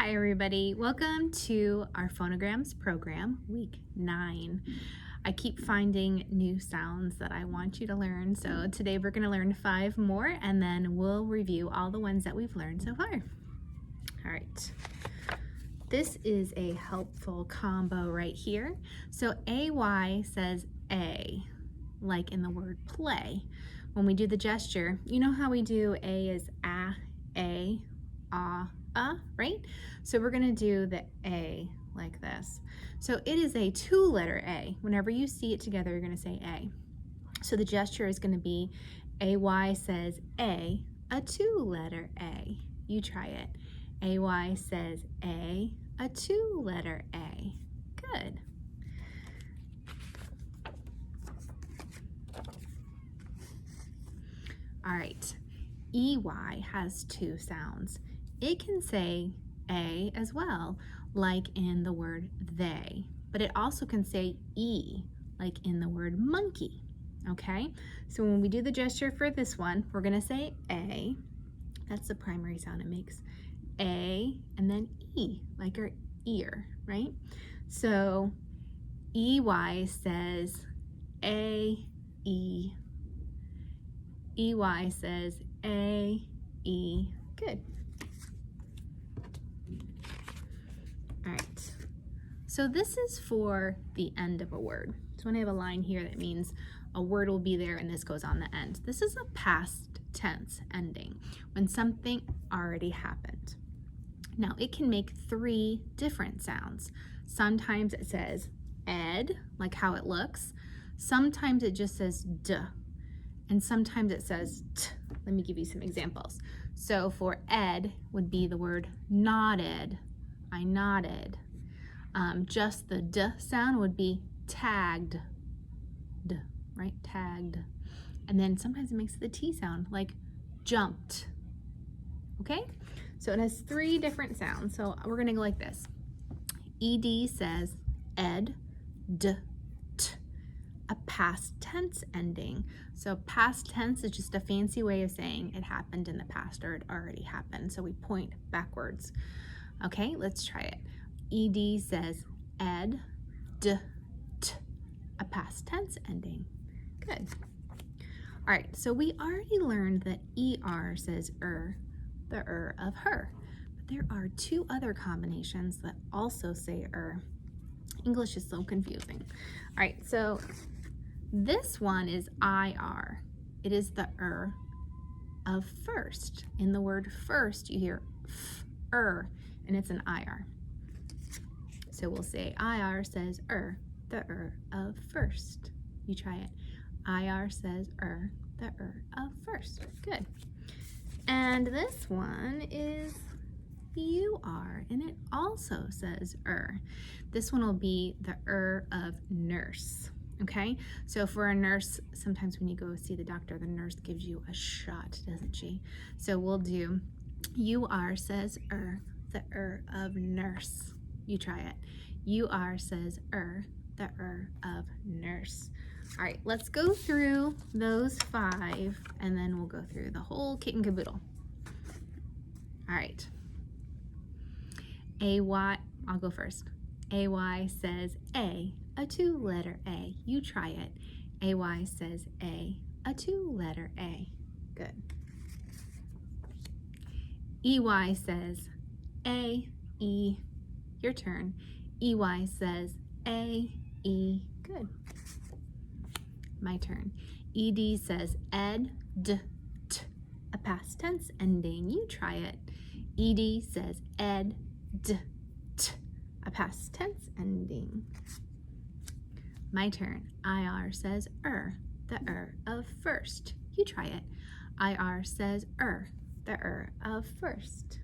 Hi everybody, welcome to our Phonograms program, week 9. I keep finding new sounds that I want you to learn, so today we're going to learn 5 more and then we'll review all the ones that we've learned so far. All right, this is a helpful combo right here. So AY says A, like in the word play. When we do the gesture, you know how we do A is a, right? So we're going to do the A like this. So it is a 2-letter A. Whenever you see it together, you're going to say A. So the gesture is going to be AY says A 2-letter A. You try it. AY says A 2-letter A. Good. All right. EY has 2 sounds. It can say A as well, like in the word they, but it also can say E, like in the word monkey, okay? So when we do the gesture for this one, we're gonna say A, that's the primary sound it makes, A, and then E, like our ear, right? So EY says A, E, EY says A, E, good. All right, so this is for the end of a word. So when I have a line here, that means a word will be there and this goes on the end. This is a past tense ending, when something already happened. Now it can make 3 different sounds. Sometimes it says ed, like how it looks. Sometimes it just says d, and sometimes it says t. Let me give you some examples. So for ed would be the word nodded. I nodded. Just the d sound would be tagged, d, right? Tagged. And then sometimes it makes the t sound, like jumped. Okay? So it has 3 different sounds. So we're gonna go like this. Ed says ed, d, t. A past tense ending. So past tense is just a fancy way of saying it happened in the past or it already happened. So we point backwards. Okay, let's try it. Ed says ed, d, t, a past tense ending. Good. All right, so we already learned that ER says the of her. But there are 2 other combinations that also say English is so confusing. All right, so this one is IR. It is the of first. In the word first, you hear f, and it's an IR. So we'll say IR says the of first. You try it. IR says the of first. Good. And this one is UR, and it also says This one will be the of nurse. Okay, so for a nurse, sometimes when you go see the doctor, the nurse gives you a shot, doesn't she? So we'll do UR says the of nurse. You try it. UR says the of nurse. All right, let's go through those 5 and then we'll go through the whole kit and caboodle. All right. AY, I'll go first. AY says A 2-letter A. You try it. AY says A 2-letter A. Good. EY says A, E. Your turn. EY says A, E. Good. My turn. ED says ed, d, t. A past tense ending. You try it. ED says ed, d, t. A past tense ending. My turn. IR says the of first. You try it. IR says the of first.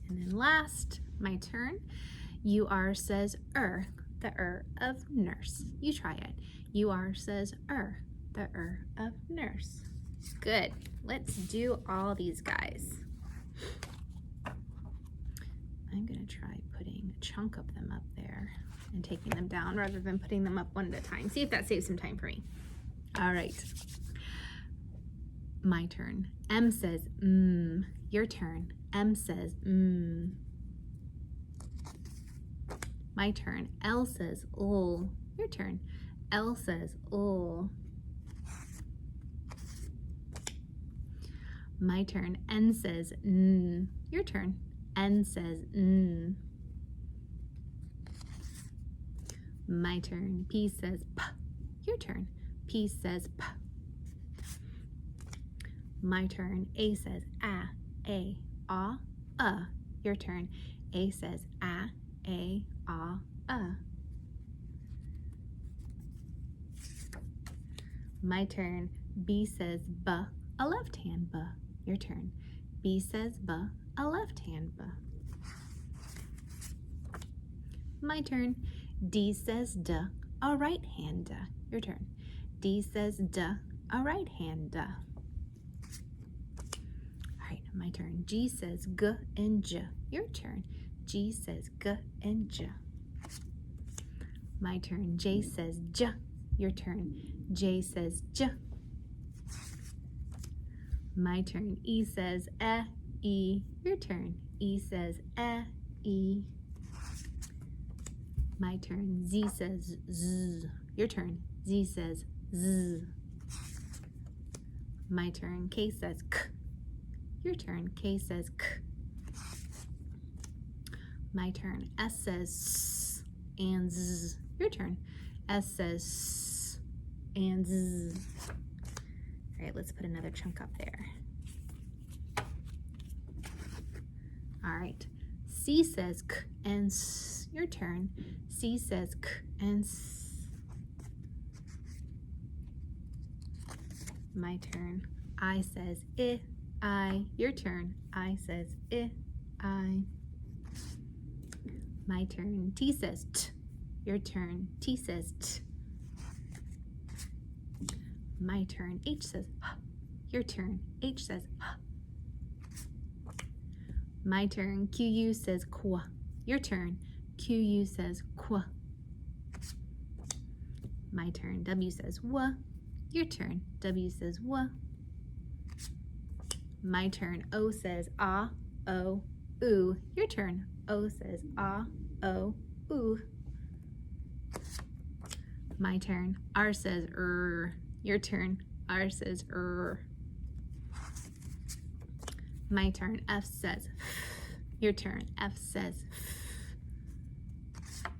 And then last, my turn. UR says the of nurse. You try it. UR says the of nurse. Good. Let's do all these guys. I'm gonna try putting a chunk of them up there and taking them down rather than putting them up one at a time. See if that saves some time for me. All right. My turn. M says Your turn. M says My turn. L says ul. Your turn. L says ul. My turn. N says n. Your turn. N says n. My turn. P says p. Your turn. P says p. My turn. A says a. A. Your turn. A says a. My turn. B says b. A left hand b. Your turn. B says b. A left hand b. My turn. D says d. A right hand d. Your turn. D says d. A right hand d. Alright, my turn. G says g and j. Your turn. G says g and j. My turn. J says j. Your turn. J says j. My turn. E says e. Your turn. E says e. My turn. Z says z. Your turn. Z says z. My turn. K says k. Your turn. K says k. My turn. S says s and z. Your turn. S says s and z. All right, let's put another chunk up there. All right. C says k and s. Your turn. C says k and s. My turn. I says I. Your turn. I says I. My turn. T says t. Your turn. T says t. My turn. H says h. Your turn. H says h. My turn. QU says qua. Your turn. QU says qua. My turn. W says wa. Your turn. W says wa. My turn. O says ah, o, oo. Your turn. O says ah, o, oo. My turn. R says Your turn. R says My turn. F says f. Your turn. F says f.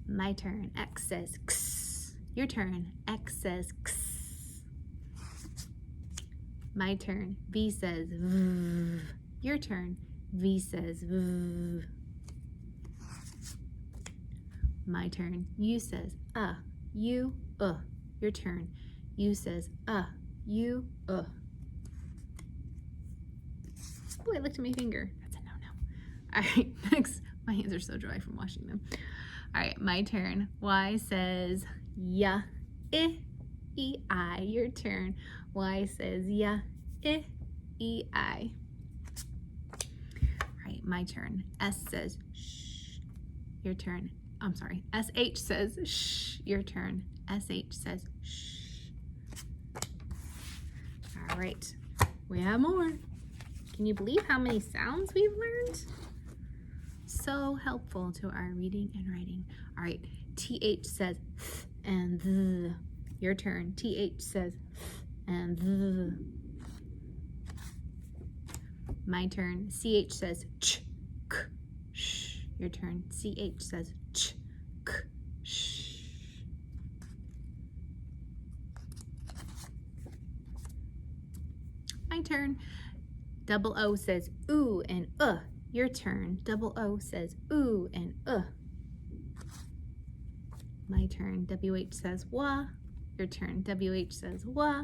My turn. X says x. Your turn. X says x. My turn. V says v. Your turn. V says v. My turn. U says U, Your turn. U says U, Ooh, I looked at my finger. That's a no-no. All right, next. My hands are so dry from washing them. All right, my turn. Y says ya, I. Your turn. Y says ya, I. All right, my turn. S says shh. Your turn. I'm sorry. SH says shh. Your turn. SH says shh. All right, we have more. Can you believe how many sounds we've learned? So helpful to our reading and writing. All right, TH says th and th. Your turn. TH says th and th. My turn. CH says ch, k, sh. Your turn. CH says ch, k, sh. My turn. Double O says ooh and Your turn. Double O says ooh and My turn. WH says wah. Your turn. WH says wah.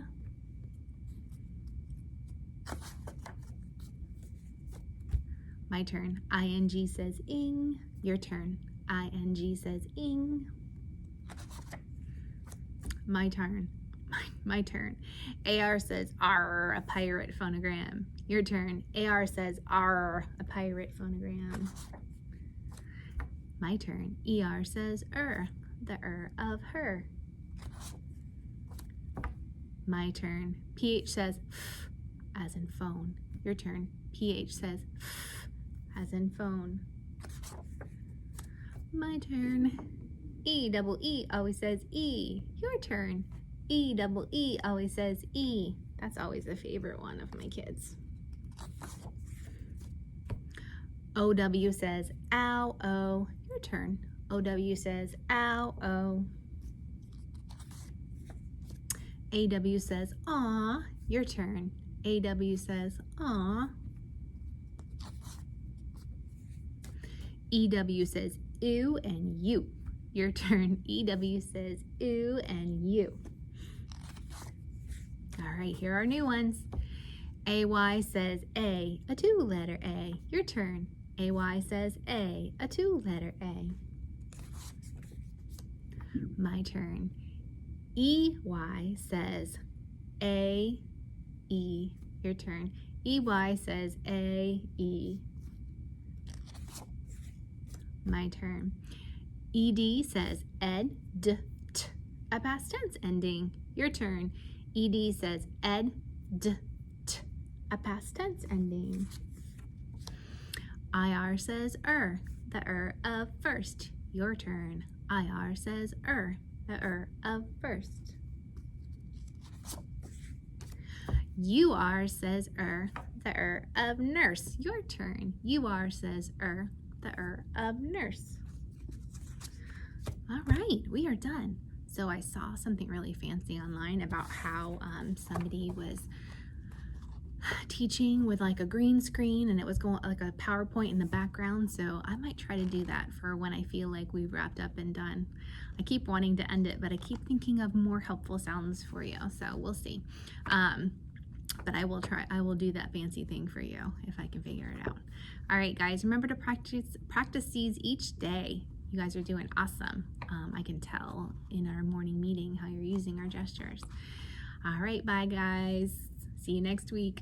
My turn. ING says ing. Your turn. ING says ing. My turn. My turn. AR says R, a pirate phonogram. Your turn. AR says R, a pirate phonogram. My turn. ER says the of her. My turn. PH says f, as in phone. Your turn. PH says F as in phone. My turn. E double E always says E. Your turn. E double E always says E. That's always a favorite one of my kids. OW says ow, oh. Your turn. OW says ow, oh. AW says aw. Your turn. AW says aw. EW says ew and you. Your turn. EW says ew and you. All right, here are new ones. AY says a two-letter A. Your turn. AY says a two-letter A. My turn. EY says A, E. Your turn. EY says A, E. My turn. ED says ed, d, t. A past tense ending. Your turn. ED says ed, d, t. A past tense ending. IR says the of first. Your turn. IR says the of first. UR says the of nurse. Your turn. UR says the of nurse. All right, we are done. So I saw something really fancy online about how somebody was teaching with like a green screen and it was going like a PowerPoint in the background. So I might try to do that for when I feel like we've wrapped up and done. I keep wanting to end it, but I keep thinking of more helpful sounds for you. So we'll see. But I will do that fancy thing for you if I can figure it out. All right, guys, remember to practice these each day. You guys are doing awesome. I can tell in our morning meeting how you're using our gestures. All right, bye guys. See you next week.